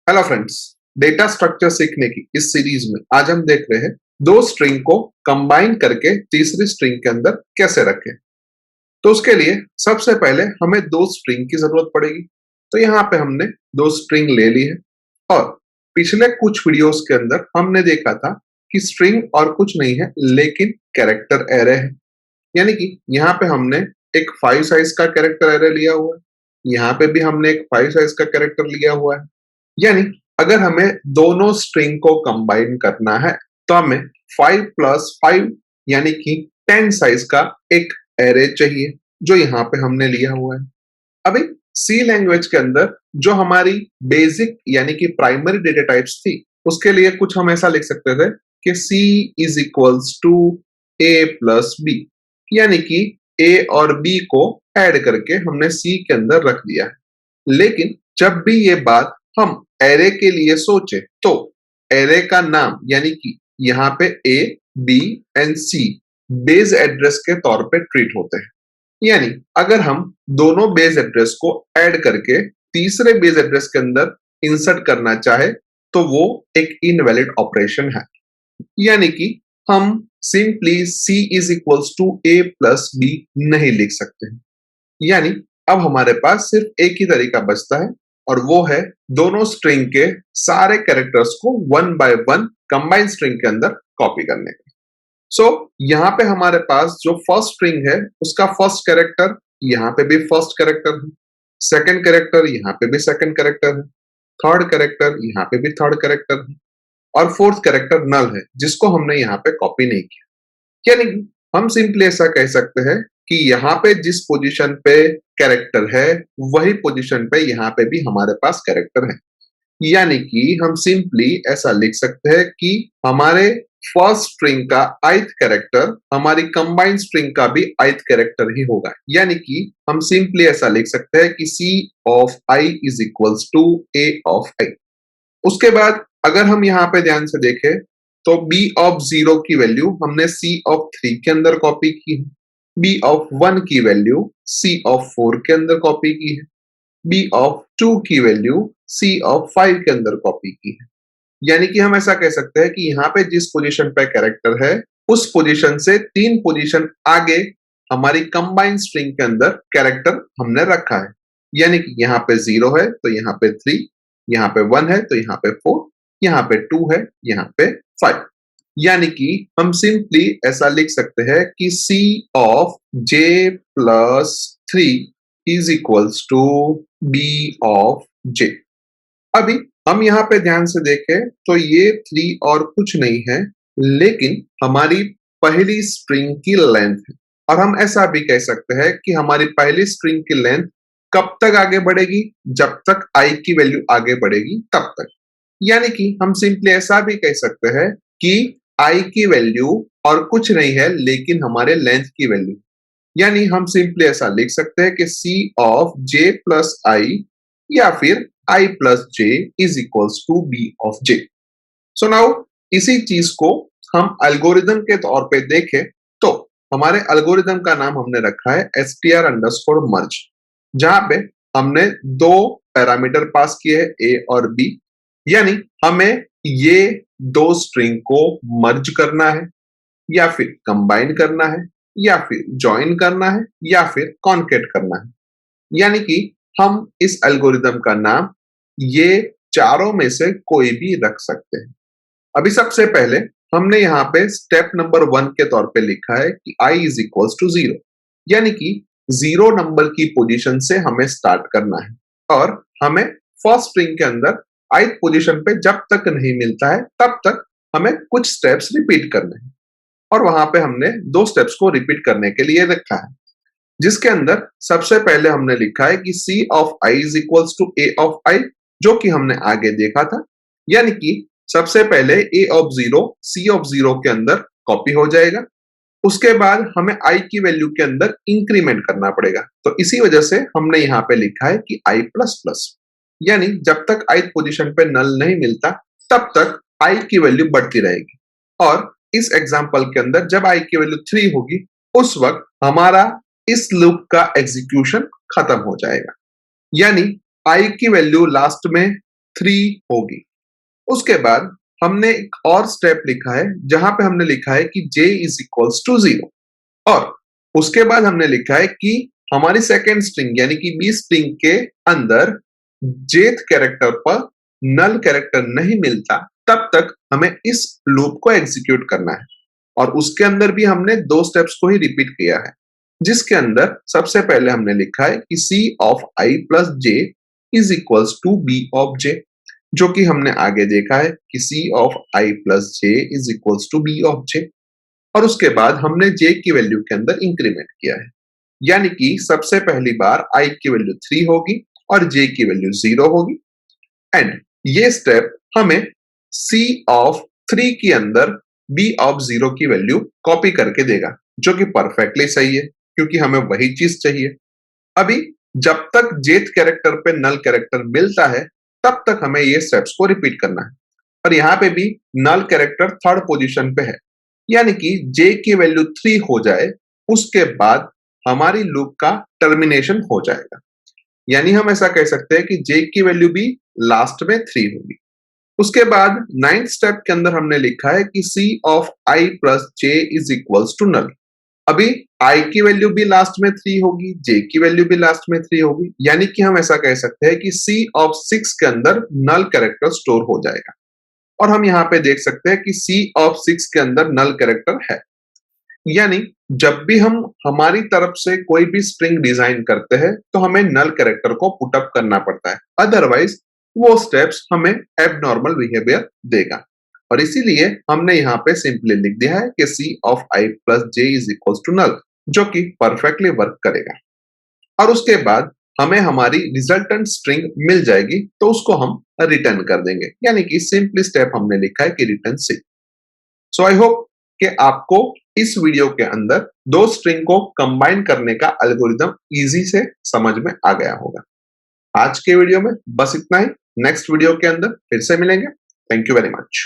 Hello friends, data structure सीखने की इस सीरीज में आज हम देख रहे हैं दो स्ट्रिंग को कंबाइन करके तीसरी स्ट्रिंग के अंदर कैसे रखें। तो उसके लिए सबसे पहले हमें दो स्ट्रिंग की जरूरत पड़ेगी। तो यहाँ पे हमने दो स्ट्रिंग ले ली है और पिछले कुछ वीडियोस के अंदर हमने देखा था कि स्ट्रिंग और कुछ नहीं है लेकिन कैरेक्टर एरे है। यानी कि यहाँ पे हमने एक 5 साइज का कैरेक्टर एरे लिया हुआ है, यहाँ पे भी हमने एक 5 साइज का कैरेक्टर लिया हुआ है। यानी अगर हमें दोनों स्ट्रिंग को कंबाइन करना है तो हमें 5 प्लस 5 यानी कि 10 साइज का एक एरे चाहिए जो यहाँ पे हमने लिया हुआ है। अभी सी लैंग्वेज के अंदर जो हमारी बेसिक यानी कि प्राइमरी डेटा टाइप्स थी उसके लिए कुछ हम ऐसा लिख सकते थे कि C is equals to A plus B, यानी कि ए और बी को ऐड करके हमने सी के अंदर रख दिया है। लेकिन जब भी ये बात हम एरे के लिए सोचे तो एरे का नाम यानी कि यहाँ पे A B and C base address के तौर पे ट्रीट होते हैं। यानी अगर हम दोनों बेस एड्रेस को ऐड करके तीसरे बेस एड्रेस के अंदर इंसर्ट करना चाहे तो वो एक इनवैलिड ऑपरेशन है। यानी कि हम simply C is equals to A plus B नहीं लिख सकते हैं। यानी अब हमारे पास सिर्फ एक ही तरीका बचता है और वो है दोनों स्ट्रिंग के सारे कैरेक्टर्स को one by one combined string के अंदर कॉपी करने का। सो यहाँ पे हमारे पास जो फर्स्ट स्ट्रिंग है उसका फर्स्ट कैरेक्टर यहाँ पे भी फर्स्ट कैरेक्टर है, सेकंड कैरेक्टर यहाँ पे भी सेकंड कैरेक्टर है, थर्ड कैरेक्टर यहाँ पे भी थर्ड कैरेक्टर है और फोर्थ कैरेक्टर नल है जिसको हमने यहाँ पे कॉपी नहीं किया। यानी हम सिंपली ऐसा कह सकते हैं कि यहाँ पे जिस पोजीशन पे कैरेक्टर है वही पोजीशन पे यहाँ पे भी हमारे पास कैरेक्टर है। यानी कि हम सिंपली ऐसा लिख सकते हैं कि हमारे फर्स्ट स्ट्रिंग का ith कैरेक्टर हमारी कंबाइंड स्ट्रिंग का भी ith कैरेक्टर ही होगा। यानी कि हम सिंपली ऐसा लिख सकते हैं कि C of I is equals to A of I। उसके बाद अगर हम यहाँ पे ध्यान से देखें तो B ऑफ 0 की वैल्यू हमने C ऑफ 3 के अंदर कॉपी की है, B ऑफ 1 की वैल्यू C ऑफ 4 के अंदर कॉपी की है, B ऑफ 2 की वैल्यू C ऑफ 5 के अंदर कॉपी की है। यानी कि हम ऐसा कह सकते हैं कि यहाँ पे जिस पोजीशन पे कैरेक्टर है उस पोजीशन से 3 पोजीशन आगे हमारी कंबाइंड स्ट्रिंग के अंदर कैरेक्टर हमने रखा है। यानी कि यहाँ पे 0 है तो यहाँ पे 3, यहाँ पे 1 है तो यहाँ पे 4, यहाँ पे 2 है, यहाँ पे 5। यानी कि हम सिंपली ऐसा लिख सकते हैं कि C of J plus 3 is equals to B of J। अभी हम यहाँ पे ध्यान से देखें तो ये 3 और कुछ नहीं है लेकिन हमारी पहली स्ट्रिंग की लेंथ है। और हम ऐसा भी कह सकते हैं कि हमारी पहली स्ट्रिंग की लेंथ कब तक आगे बढ़ेगी, जब तक I की वैल्यू आगे बढ़ेगी तब तक। यानी कि हम सिंपली ऐसा भी कह सकते हैं कि I की वैल्यू और कुछ नहीं है लेकिन हमारे लेंथ की वैल्यू। यानी हम सिंपली ऐसा लिख सकते हैं कि C of J plus I या फिर I plus J is equals to B of J। So now इसी चीज को हम एल्गोरिदम के तौर पे देखें तो हमारे एल्गोरिदम का नाम हमने रखा है str_merge, जहां पे हमने दो पैरामीटर पास किए हैं A और B। यानी हमें ये दो स्ट्रिंग को मर्ज करना है या फिर कंबाइन करना है या फिर ज्वाइन करना है या फिर कॉन्केट करना है। यानी कि हम इस एल्गोरिदम का नाम ये चारों में से कोई भी रख सकते हैं। अभी सबसे पहले हमने यहाँ पे स्टेप नंबर 1 के तौर पे लिखा है कि I इज इक्वल्स टू 0, यानी कि 0 नंबर की पोजीशन से हमें स्टार्ट करना है और हमें फर्स्ट स्ट्रिंग के अंदर ith पोजीशन पे जब तक नहीं मिलता है तब तक हमें कुछ स्टेप्स रिपीट करने हैं। और वहां पे हमने दो स्टेप्स को रिपीट करने के लिए रखा है, जिसके अंदर सबसे पहले हमने लिखा है कि C of I is equals to A of I, जो कि हमने आगे देखा था। यानी कि सबसे पहले A ऑफ 0 C ऑफ 0 के अंदर कॉपी हो जाएगा, उसके बाद हमें I की वैल्यू के अंदर इंक्रीमेंट करना पड़ेगा। तो इसी वजह से हमने यहाँ पे लिखा है कि I प्लस प्लस, यानी जब तक ith पोजीशन पे नल नहीं मिलता तब तक I की वैल्यू बढ़ती रहेगी। और इस एग्जाम्पल के अंदर जब I की वैल्यू 3 होगी उस वक्त हमारा इस लूप का एग्जीक्यूशन खत्म हो जाएगा। यानी I की वैल्यू लास्ट में 3 होगी। उसके बाद हमने एक और स्टेप लिखा है जहां पे हमने लिखा है कि j इज इक्वल्स टू 0 और उसके बाद हमने लिखा है कि हमारी सेकेंड स्ट्रिंग यानी कि बी स्ट्रिंग के अंदर जेथ कैरेक्टर पर नल कैरेक्टर नहीं मिलता तब तक हमें इस लूप को एग्जीक्यूट करना है। और उसके अंदर भी हमने दो स्टेप्स को ही रिपीट किया है, जिसके अंदर सबसे पहले हमने लिखा है कि c of i plus j is equals to b of j, जो कि हमने आगे देखा है कि c of i plus j is equals to b of j। और उसके बाद हमने j की वैल्यू के अंदर इंक्रीमेंट किया है, यानी कि सबसे पहली बार i की वैल्यू 3 होगी और j की वैल्यू 0 होगी। एंड ये स्टेप हमें c ऑफ 3 के अंदर b ऑफ 0 की वैल्यू कॉपी करके देगा, जो कि परफेक्टली सही है क्योंकि हमें वही चीज चाहिए। अभी जब तक जेथ कैरेक्टर पे नल कैरेक्टर मिलता है तब तक हमें ये स्टेप्स को रिपीट करना है। और यहाँ पे भी नल कैरेक्टर थर्ड पोजीशन पे है, यानी कि j की वैल्यू 3 हो जाए उसके बाद हमारी लूप का टर्मिनेशन हो जाएगा। यानी हम ऐसा कह सकते हैं कि j की वैल्यू भी लास्ट में 3 होगी। उसके बाद 9th स्टेप के अंदर हमने लिखा है कि c of i plus j is equals to null. अभी i की वैल्यू भी लास्ट में 3 होगी, j की वैल्यू भी लास्ट में 3 होगी, यानी कि हम ऐसा कह सकते हैं कि c ऑफ 6 के अंदर नल कैरेक्टर स्टोर हो जाएगा। और हम यहाँ पे देख सकते हैं कि c ऑफ 6 के अंदर नल कैरेक्टर है। यानी जब भी हम हमारी तरफ से कोई भी स्ट्रिंग डिजाइन करते हैं तो हमें नल कैरेक्टर को पुटअप करना पड़ता है, अदरवाइज वो स्टेप्स हमें एबनॉर्मल बिहेवियर देगा। और इसीलिए हमने यहाँ पे सिंपली लिख दिया है कि c of i plus j is equals to null, जो कि परफेक्टली वर्क करेगा। और उसके बाद हमें हमारी रिजल्टेंट स्ट्रिंग मिल जाएगी तो उसको हम रिटर्न कर देंगे, यानी कि सिंपली स्टेप हमने लिखा है कि return C. So I hope कि आपको इस वीडियो के अंदर दो स्ट्रिंग को कंबाइन करने का एल्गोरिदम इजी से समझ में आ गया होगा। आज के वीडियो में बस इतना ही। नेक्स्ट वीडियो के अंदर फिर से मिलेंगे। Thank you very much.